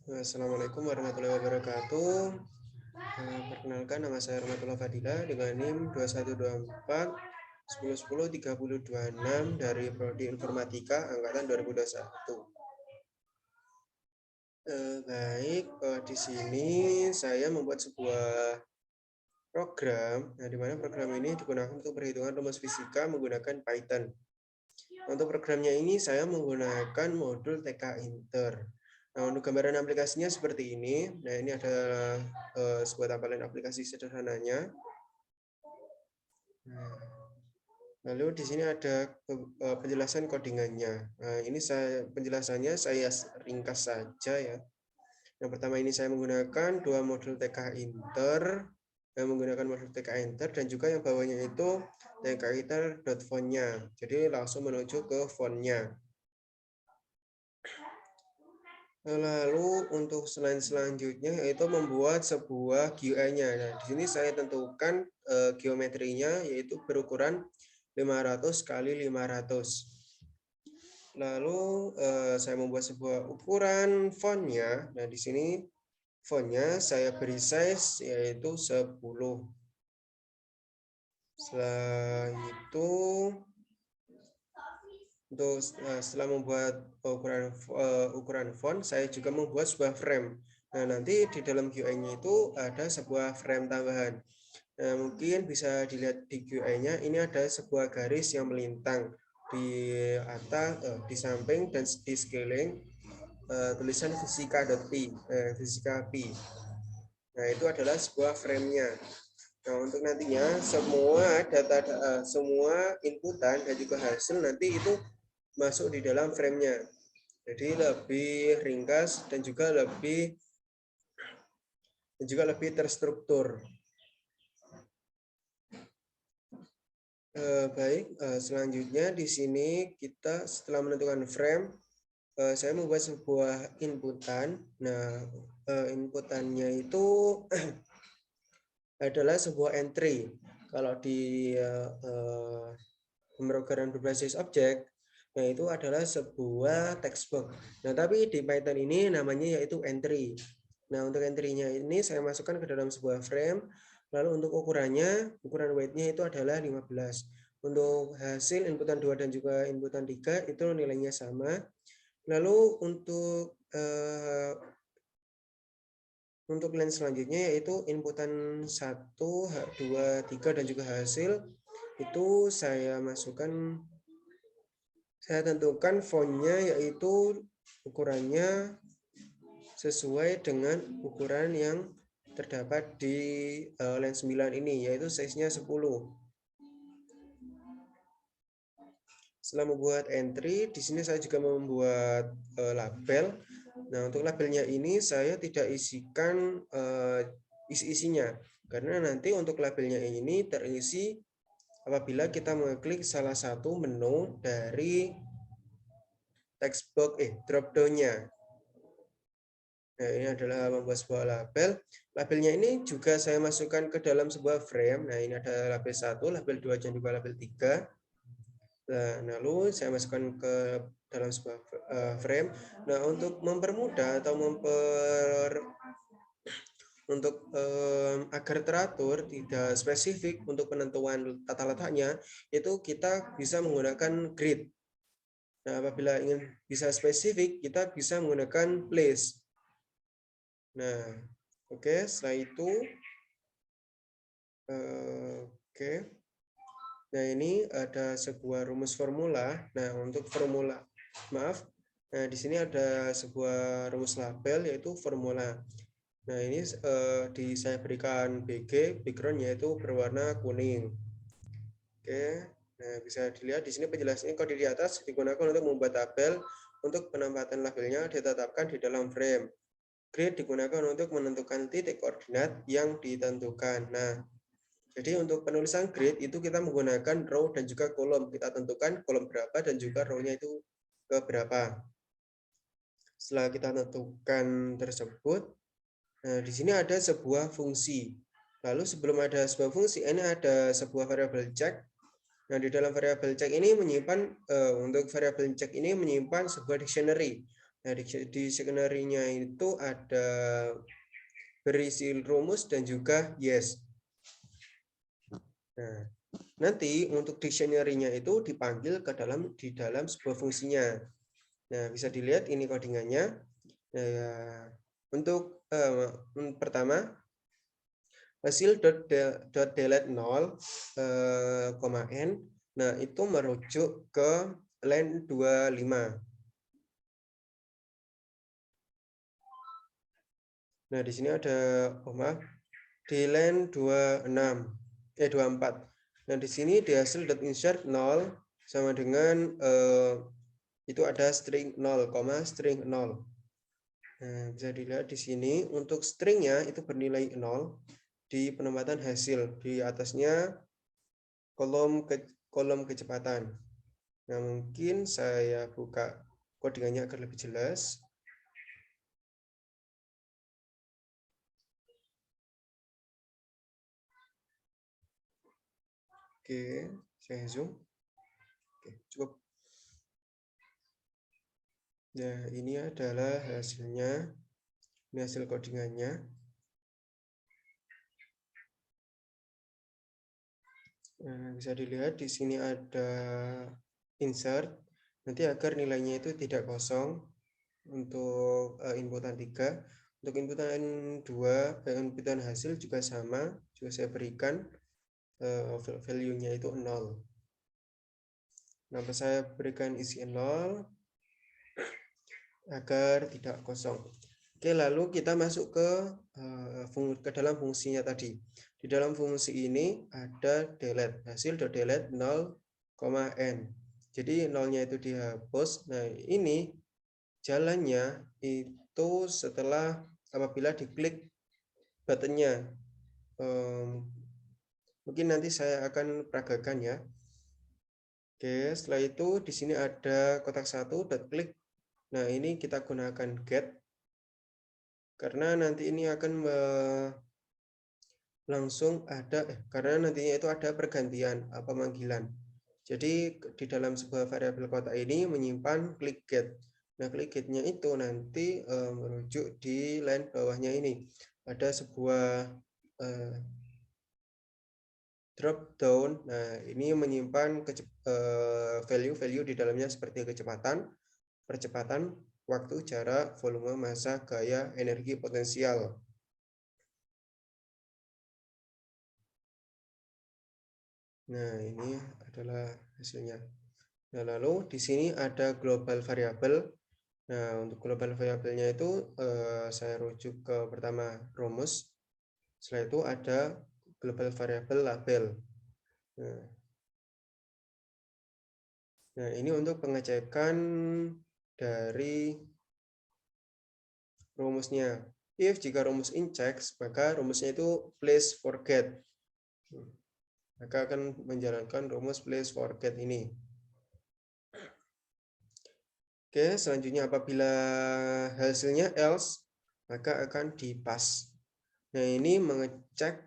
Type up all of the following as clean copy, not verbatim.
Assalamualaikum warahmatullahi wabarakatuh. Perkenalkan, nama saya Rahmatullah Fadila dengan NIM 2124 1010 3026 dari Prodi Informatika Angkatan 2021. Di sini saya membuat sebuah program, di mana program ini digunakan untuk perhitungan rumus fisika menggunakan Python. Untuk programnya ini saya menggunakan modul TK Inter. Nah, untuk gambaran aplikasinya seperti ini. Nah, ini adalah sebuah tampilan aplikasi sederhananya. Nah, lalu di sini ada penjelasan codingannya. Nah, ini penjelasannya saya ringkas saja ya. Yang pertama ini saya menggunakan dua modul TK Inter, menggunakan modul TK Inter dan juga yang bawahnya itu TK Inter.font-nya. Jadi langsung menuju ke font-nya. Lalu untuk selanjutnya yaitu membuat sebuah GUI-nya. Nah, di sini saya tentukan geometrinya yaitu berukuran 500 kali 500. Lalu saya membuat sebuah ukuran font-nya. Nah, di sini font-nya saya beri size yaitu 10. Setelah itu setelah membuat ukuran font, saya juga membuat sebuah frame. Nah, nanti di dalam GUI-nya itu ada sebuah frame tambahan. Nah, mungkin bisa dilihat di GUI-nya, ini ada sebuah garis yang melintang di atas, di samping dan di sekeliling tulisan fisika.py, fisika pi. Nah, itu adalah sebuah frame-nya. Nah, untuk nantinya semua data, semua inputan dan juga hasil nanti itu masuk di dalam frame-nya. Jadi lebih ringkas dan juga lebih terstruktur. Selanjutnya di sini kita setelah menentukan frame, saya membuat sebuah inputan. Nah, inputannya itu adalah sebuah entry. Kalau di pemrograman berbasis objek, nah itu adalah sebuah text box. Nah, tapi di Python ini namanya yaitu entry. Nah, untuk entry-nya ini saya masukkan ke dalam sebuah frame. Lalu untuk ukurannya, ukuran weight-nya itu adalah 15. Untuk hasil inputan 2 dan juga inputan 3 itu nilainya sama. Lalu untuk line selanjutnya yaitu inputan 1, 2, 3 dan juga hasil itu saya masukkan, saya tentukan font-nya yaitu ukurannya sesuai dengan ukuran yang terdapat di line 9 ini yaitu size-nya 10. Setelah membuat entry, di sini saya juga membuat label. Nah, untuk labelnya ini saya tidak isikan isi-isinya karena nanti untuk labelnya ini terisi apabila kita mengklik salah satu menu dari text box drop down-nya. Nah, ini adalah membuat sebuah label. Labelnya ini juga saya masukkan ke dalam sebuah frame. Nah, ini ada label 1, label 2 dan juga label 3. Nah, lalu saya masukkan ke dalam sebuah frame. Nah, untuk mempermudah atau agar teratur, tidak spesifik untuk penentuan tata letaknya, itu kita bisa menggunakan grid. Nah, apabila ingin bisa spesifik, kita bisa menggunakan place. Nah, oke, setelah itu, oke. Nah, ini ada sebuah rumus formula. Nah, untuk formula, maaf, nah di sini ada sebuah rumus label yaitu formula. Nah, ini saya berikan background yaitu berwarna kuning. Oke, nah bisa dilihat di sini penjelasannya kode di atas digunakan untuk membuat tabel. Untuk penempatan labelnya ditetapkan di dalam frame. Grid digunakan untuk menentukan titik koordinat yang ditentukan. Nah, jadi untuk penulisan grid itu kita menggunakan row dan juga kolom. Kita tentukan kolom berapa dan juga row-nya itu ke berapa. Setelah kita tentukan tersebut, nah di sini ada sebuah fungsi. Lalu sebelum ada sebuah fungsi, ini ada sebuah variabel check. Nah, di dalam variabel check ini menyimpan untuk variabel check ini menyimpan sebuah dictionary. Nah, di dictionary-nya itu ada berisi rumus dan juga yes. Nah, nanti untuk dictionary-nya itu dipanggil di dalam sebuah fungsinya. Nah, bisa dilihat ini codingannya. Nah, ya, untuk pertama hasil .delete 0, n. Nah, itu merujuk ke line 25. Nah, di sini ada maaf, di line 24. Nah, di sini di hasil .insert 0 sama dengan itu ada string 0, string 0. Nah, bisa dilihat di sini untuk stringnya itu bernilai 0 di penempatan hasil, di atasnya kolom kecepatan. Nah, mungkin saya buka codingannya agar lebih jelas. Oke, saya zoom. Oke, cukup. Nah, ini adalah hasilnya. Ini hasil codingannya. Nah, bisa dilihat di sini ada insert. Nanti agar nilainya itu tidak kosong untuk inputan 3. Untuk inputan 2, inputan hasil juga sama. Juga saya berikan value-nya itu 0. Kenapa saya berikan isi 0? Agar tidak kosong. Oke, lalu kita masuk ke dalam fungsinya tadi. Di dalam fungsi ini ada delete, hasil delete 0, n. Jadi 0-nya itu dihapus. Nah, ini jalannya itu setelah apabila diklik buttonnya. Mungkin nanti saya akan peragakan ya. Oke, setelah itu di sini ada kotak 1, klik. Nah, ini kita gunakan get. Karena nanti ini akan langsung ada karena nantinya itu ada pergantian pemanggilan. Jadi di dalam sebuah variabel kotak ini menyimpan click get. Nah, click get-nya itu nanti merujuk di line bawahnya ini. Ada sebuah drop down. Nah, ini menyimpan value-value di dalamnya seperti kecepatan, percepatan, waktu, jarak, volume, massa, gaya, energi, potensial. Nah, ini adalah hasilnya. Nah, lalu di sini ada global variable. Nah, untuk global variabelnya itu saya rujuk ke pertama rumus. Setelah itu ada global variable label. Nah, ini untuk pengecekan dari rumusnya. If jika rumus inchecks, maka rumusnya itu place forget. Maka akan menjalankan rumus place forget ini. Oke, selanjutnya apabila hasilnya else, maka akan di pass. Nah, ini mengecek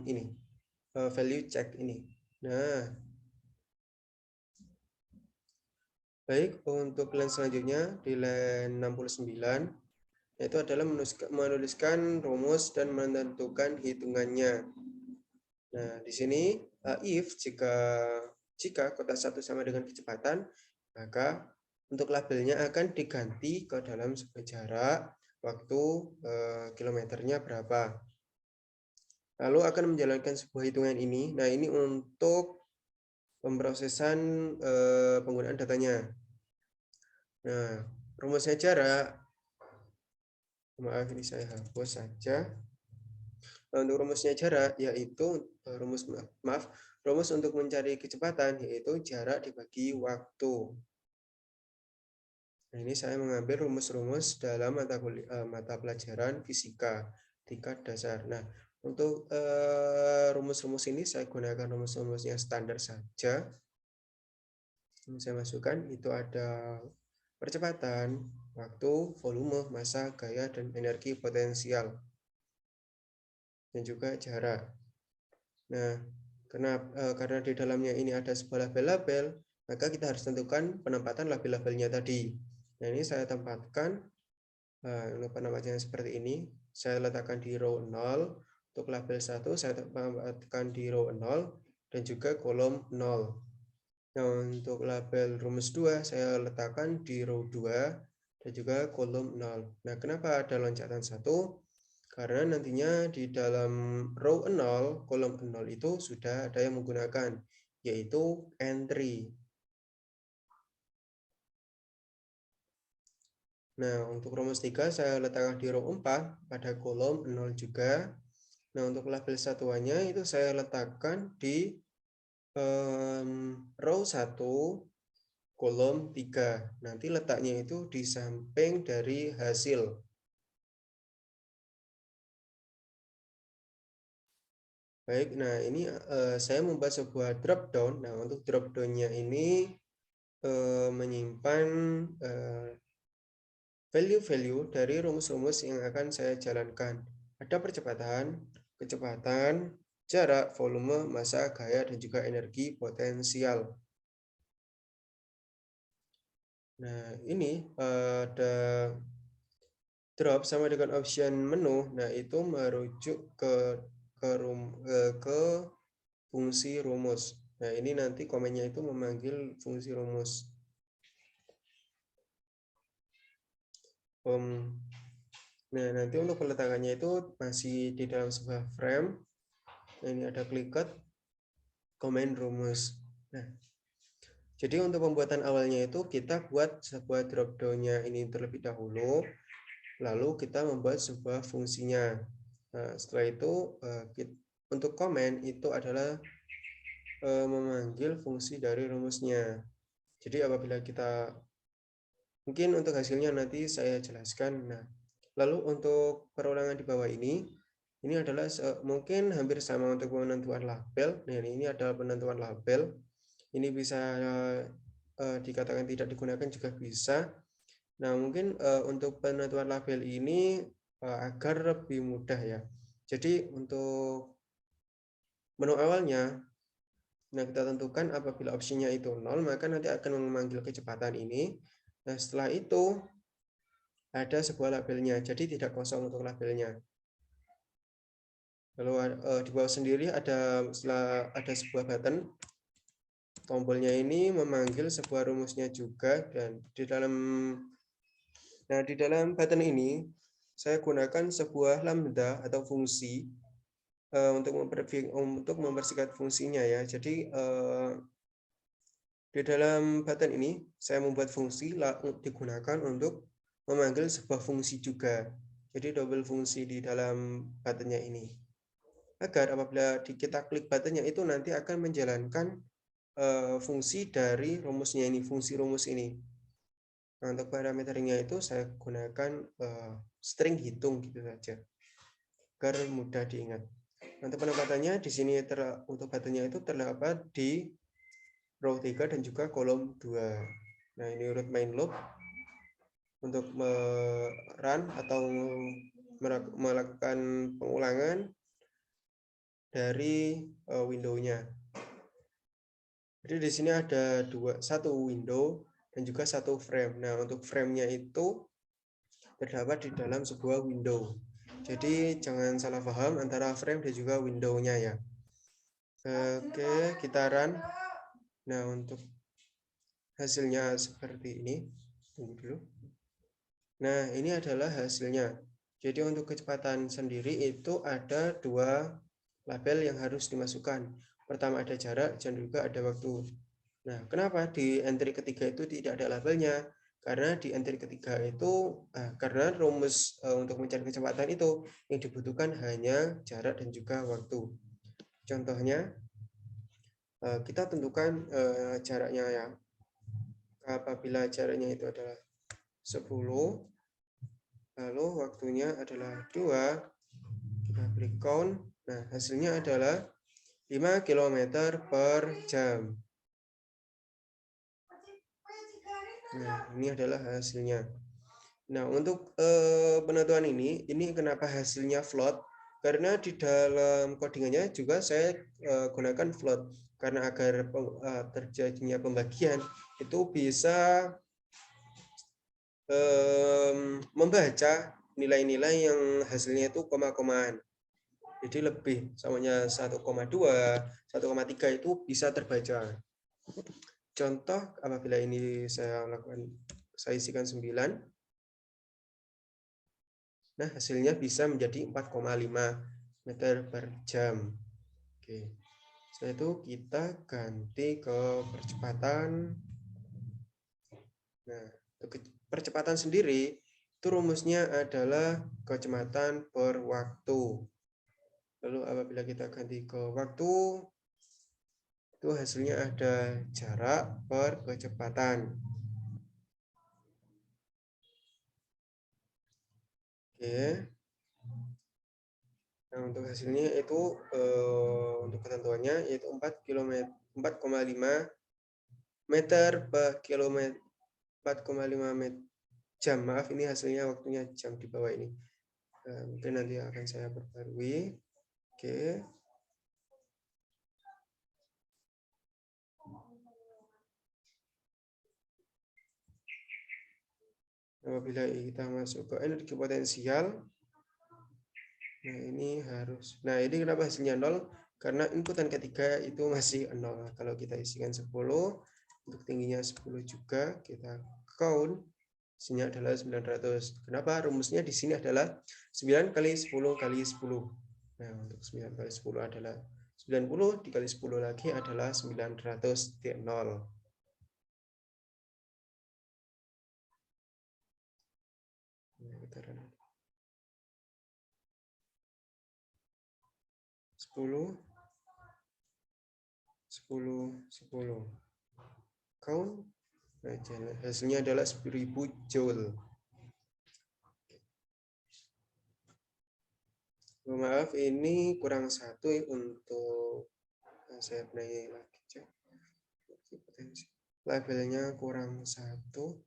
ini value check ini. Nah, baik, untuk line selanjutnya di line 69 itu adalah menuliskan rumus dan menentukan hitungannya. Nah, di sini if jika kotak 1 sama dengan kecepatan, maka untuk labelnya akan diganti ke dalam sebuah jarak, waktu, kilometernya berapa. Lalu akan menjalankan sebuah hitungan ini. Nah, ini untuk pemrosesan penggunaan datanya. Nah, rumusnya jarak. Maaf, ini saya hapus saja. Untuk rumusnya jarak yaitu rumus untuk mencari kecepatan yaitu jarak dibagi waktu. Nah, ini saya mengambil rumus-rumus dalam mata pelajaran fisika tingkat dasar. Nah, untuk rumus-rumus ini saya gunakan rumus-rumusnya standar saja. Ini saya masukkan itu ada percepatan, waktu, volume, massa, gaya, dan energi potensial. Dan juga jarak. Nah, karena di dalamnya ini ada sebuah label-label, maka kita harus tentukan penempatan label-labelnya tadi. Nah, ini saya tempatkan penempatan seperti ini. Saya letakkan di row 0. Untuk label 1 saya tempatkan di row 0 dan juga kolom 0. Nah, untuk label rumus 2 saya letakkan di row 2 dan juga kolom 0. Nah, kenapa ada loncatan 1? Karena nantinya di dalam row 0, kolom 0 itu sudah ada yang menggunakan, yaitu entry. Nah, untuk rumus 3 saya letakkan di row 4 pada kolom 0 juga. Nah, untuk label satuannya itu saya letakkan di row 1 kolom 3. Nanti letaknya itu di samping dari hasil. Baik, nah ini saya membuat sebuah drop down. Nah, untuk drop down-nya ini menyimpan value-value dari rumus-rumus yang akan saya jalankan. Ada percepatan, kecepatan, jarak, volume, massa, gaya, dan juga energi potensial. Nah, ini ada drop sama dengan option menu. Nah, itu merujuk ke fungsi rumus. Nah, ini nanti komennya itu memanggil fungsi rumus. Nah, nanti untuk peletakannya itu masih di dalam sebuah frame. Nah, ini ada clicket, komen rumus. Nah, jadi untuk pembuatan awalnya itu kita buat sebuah drop down-nya ini terlebih dahulu, lalu kita membuat sebuah fungsinya. Nah, setelah itu untuk komen itu adalah memanggil fungsi dari rumusnya. Jadi apabila kita mungkin untuk hasilnya nanti saya jelaskan. Nah, lalu untuk perulangan di bawah ini adalah mungkin hampir sama untuk penentuan label. Nah, ini adalah penentuan label. Ini bisa dikatakan tidak digunakan juga bisa. Nah, mungkin untuk penentuan label ini agar lebih mudah ya. Jadi untuk menu awalnya, nah kita tentukan apabila opsinya itu 0, maka nanti akan memanggil kecepatan ini. Nah, setelah itu ada sebuah labelnya, jadi tidak kosong untuk labelnya. Lalu di bawah sendiri setelah ada sebuah button, tombolnya ini memanggil sebuah rumusnya juga, dan di dalam button ini saya gunakan sebuah lambda atau fungsi untuk mempersingkat fungsinya ya. Jadi di dalam button ini saya membuat fungsi digunakan untuk memanggil sebuah fungsi juga. Jadi double fungsi di dalam buttonnya ini. Agar apabila kita klik buttonnya itu nanti akan menjalankan fungsi dari rumusnya ini, fungsi rumus ini. Nah, untuk parameternya itu saya gunakan string hitung gitu saja, agar mudah diingat. Untuk penempatannya di sini untuk buttonnya itu terdapat di row 3 dan juga kolom 2. Nah, ini root main loop untuk run atau melakukan pengulangan dari window-nya. Jadi di sini ada satu window dan juga satu frame. Nah, untuk frame-nya itu terdapat di dalam sebuah window. Jadi jangan salah paham antara frame dan juga window-nya ya. Oke, kita run. Nah, untuk hasilnya seperti ini. Tunggu dulu. Nah, ini adalah hasilnya. Jadi untuk kecepatan sendiri itu ada dua label yang harus dimasukkan. Pertama ada jarak dan juga ada waktu. Nah, kenapa di entry ketiga itu tidak ada labelnya? Karena di entry ketiga itu, karena rumus untuk mencari kecepatan itu yang dibutuhkan hanya jarak dan juga waktu. Contohnya, kita tentukan jaraknya ya. Apabila jaraknya itu adalah 10, lalu waktunya adalah 2, kita klik count. Nah, hasilnya adalah 5 km per jam. Nah, ini adalah hasilnya. Nah, untuk penentuan ini kenapa hasilnya float? Karena di dalam codingannya juga saya gunakan float. Karena agar terjadinya pembagian itu bisa membaca nilai-nilai yang hasilnya itu koma-komaan. Jadi lebih, samanya 1,2, 1,3 itu bisa terbaca. Contoh apabila ini saya isikan 9. Nah, hasilnya bisa menjadi 4,5 meter per jam. Oke. Setelah itu kita ganti ke percepatan. Nah, percepatan sendiri itu rumusnya adalah kecepatan per waktu. Lalu apabila kita ganti ke waktu, itu hasilnya ada jarak per kecepatan. Oke. Nah, untuk hasilnya itu untuk ketentuannya yaitu 4,5 meter per kilometer, 4,5 jam. Maaf, ini hasilnya waktunya jam di bawah ini. Mungkin nanti akan saya perbarui. Oke. Apabila kita masuk ke energi potensial, nah ini harus. Nah, ini kenapa hasilnya 0? Karena inputan ketiga itu masih 0. Kalau kita isikan 10, untuk tingginya 10 juga, kita count, hasilnya adalah 900. Kenapa? Rumusnya di sini adalah 9 kali 10 kali 10. Nah, untuk 9 kali 10 adalah 90, dikali 10 lagi adalah 900 titik 0. Nah, kita 10, 10, 10. Count. Nah, hasilnya adalah 10.000 joule. Maaf, ini kurang satu untuk saya play lagi cek. Labelnya kurang satu.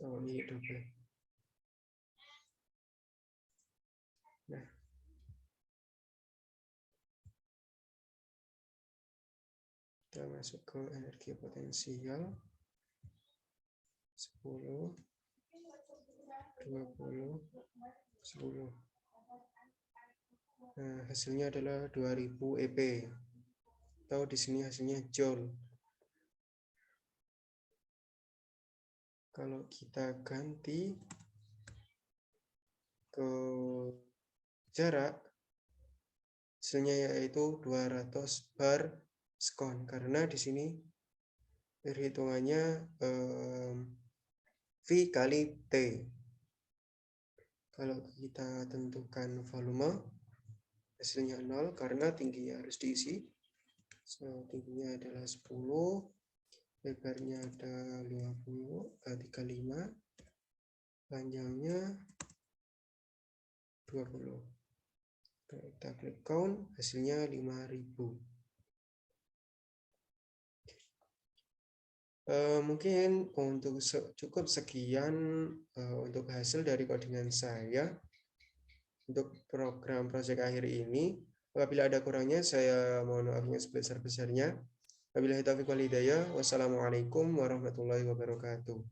Oh, ini double. Nah, kita masuk ke energi potensial 10, 20, 10. Nah, hasilnya adalah 2000 EP. Atau di sini hasilnya joule. Kalau kita ganti ke jarak, hasilnya yaitu 200 bar sekon, karena di sini perhitungannya V kali T. Kalau kita tentukan volume, hasilnya 0 karena tingginya harus diisi. So, tingginya adalah 10, lebarnya ada 50, 35, panjangnya 20. Kita klik count, hasilnya 5000. Mungkin untuk cukup sekian untuk hasil dari codingan saya untuk program proyek akhir ini. Apabila ada kurangnya, saya mohon maafnya sebesar-besarnya. Wabillahi taufiq wal hidayah. Wassalamualaikum warahmatullahi wabarakatuh.